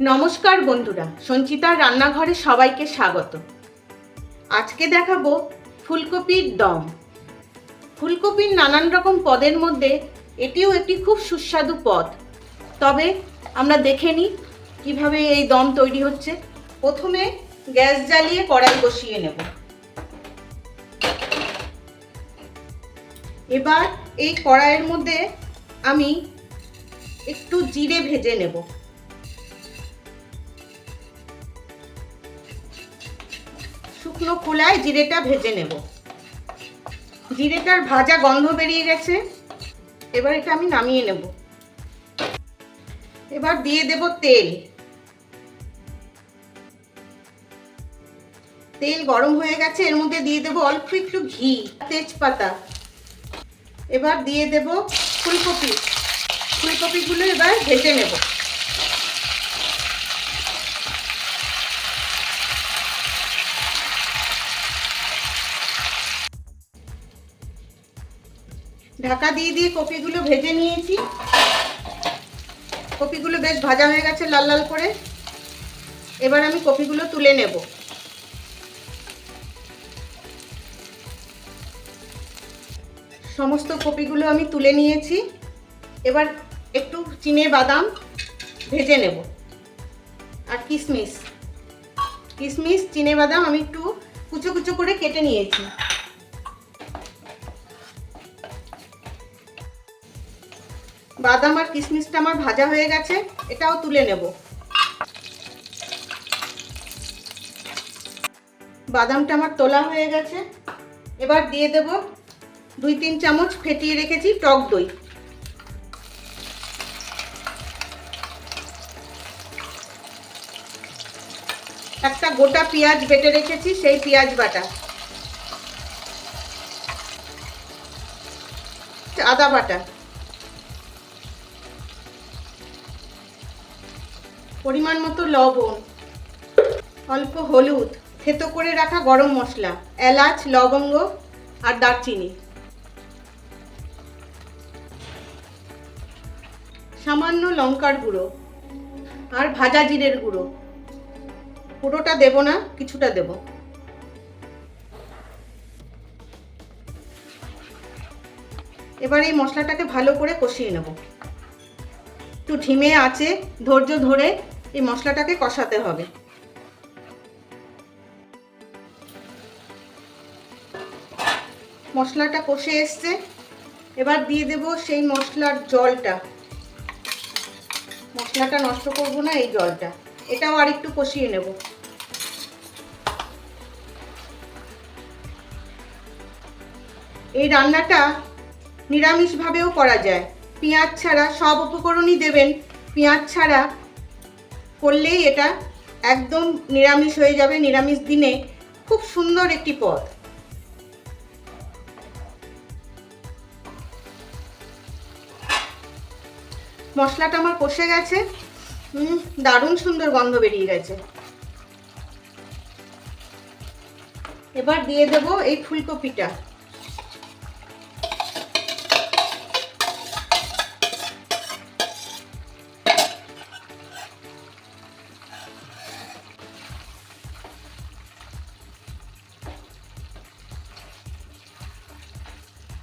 নমস্কার বন্ধুরা, সঞ্চিতার রান্নাঘরে সবাইকে স্বাগত। আজকে দেখাবো ফুলকপির দম। ফুলকপির নানান রকম পদের মধ্যে এটিও একটি খুব সুস্বাদু পদ। তবে আমরা দেখে নিই কীভাবে এই দম তৈরি হচ্ছে। প্রথমে গ্যাস জ্বালিয়ে কড়াই বসিয়ে নেব। এবার এই কড়াইয়ের মধ্যে আমি একটু জিরে ভেজে নেব। শুকনো খোলায় জিরেটা ভেজে নেব। জিরেটার ভাজা গন্ধ বেরিয়ে গেছে, এবার এটা আমি নামিয়ে নেব। এবার দিয়ে দেব তেল। তেল গরম হয়ে গেছে, এর মধ্যে দিয়ে দেব অল্প একটু ঘি, তেজপাতা। এবার দিয়ে দেব ফুলকপি। ফুলকপিগুলো এবার ভেজে নেব। ঢাকা দিয়ে দিয়ে কপিগুলো ভেজে নিয়েছি। কপিগুলো বেশ ভাজা হয়ে গেছে লাল লাল করে। এবার আমি কপিগুলো তুলে নেব। সমস্ত কপিগুলো আমি তুলে নিয়েছি। এবার একটু চিনে বাদাম ভেজে নেব, আর কিশমিশ। চিনে বাদাম আমি একটু কুচো কুচো করে কেটে নিয়েছি। বাদাম আর কিশমিশটা আমার ভাজা হয়ে গেছে, এটাও তুলে নেব। বাদামটা আমার তোলা হয়ে গেছে। এবার দিয়ে দেব 2-3 চামচ ফেটিয়ে রেখেছি টক দই। একটা গোটা পেঁয়াজ বেটে রেখেছি, সেই পেঁয়াজ বাটা। আদা বাটা, পরিমাণ মতো লবণ, অল্প হলুদ, থেতো করে রাখা গরম মশলা, এলাচ, লবঙ্গ আর দারচিনি, সামান্য লঙ্কার গুঁড়ো আর ভাজা জিরের গুঁড়ো। পুরোটা দেব না, কিছুটা দেব। এবার এই মশলাটাকে ভালো করে কষিয়ে নেব। একটু ধিমে আঁচে ধৈর্য ধরে এই মশলাটাকে কষাতে হবে। মশলাটা কষে এসছে, এবার দিয়ে দেব সেই মশলার জলটা। মশলাটা নষ্ট করব না, এই জলটা। এটাও আর একটু কষিয়ে নেব। এই রান্নাটা নিরামিষভাবেও করা যায়। পেঁয়াজ ছাড়া, সব উপকরণই দেবেন, পেঁয়াজ ছাড়া করলেই এটা একদম নিরামিষ হয়ে যাবে। নিরামিষ দিনে খুব সুন্দর একটি পদ। মশলাটা আমার কষে গেছে, দারুণ সুন্দর গন্ধ বেরিয়ে গেছে। এবার দিয়ে দেব এই ফুলকপিটা।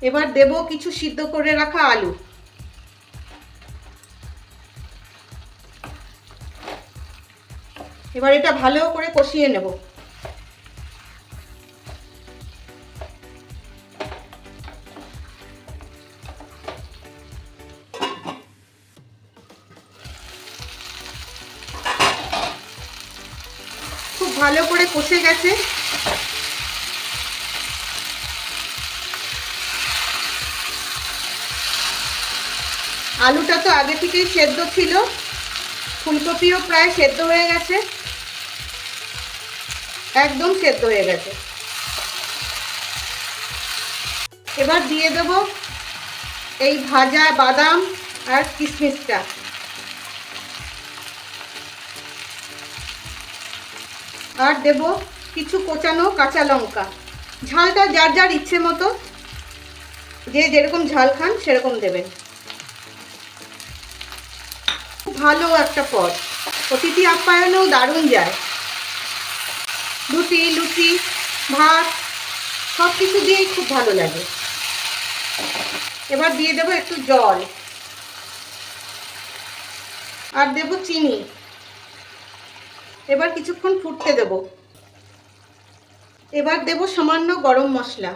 এবার দেব কিছু সিদ্ধ করে রাখা আলু। এবার এটা ভালো করে কষিয়ে নেব। খুব ভালো করে কষে গেছে। আলুটা তো আগে থেকেই সেদ্ধ ছিল, ফুলকপিও প্রায় সেদ্ধ হয়ে গেছে, একদম সেদ্ধ হয়ে গেছে। এবার দিয়ে দেব এই ভাজা বাদাম আর কিশমিশটা। আর দেব কিছু কোচানো কাঁচা লঙ্কা। ঝালটা যার যার ইচ্ছে মতো, যে যেরকম ঝাল খান সেরকম দেবেন। ভালো একটা পদ। অতিথি আপ্যায়নেও দারুণ যায়। রুটি, লুচি, ভাত সব কিছু দিয়েই খুব ভালো লাগে। এবার দিয়ে দেবো একটু জল, আর দেব চিনি। এবার কিছুক্ষণ ফুটতে দেব। এবার দেব সামান্য গরম মশলা।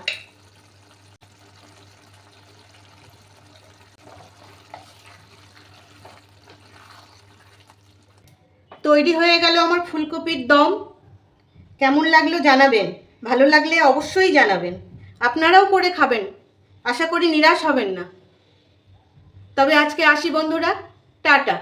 তৈরি হয়ে গেল আমার ফুলকপির দম। কেমন লাগলো জানাবেন, ভালো লাগলে অবশ্যই জানাবেন। আপনারাও করে খাবেন, আশা করি নিরাশ হবেন না। তবে আজকে আসি বন্ধুরা, টাটা।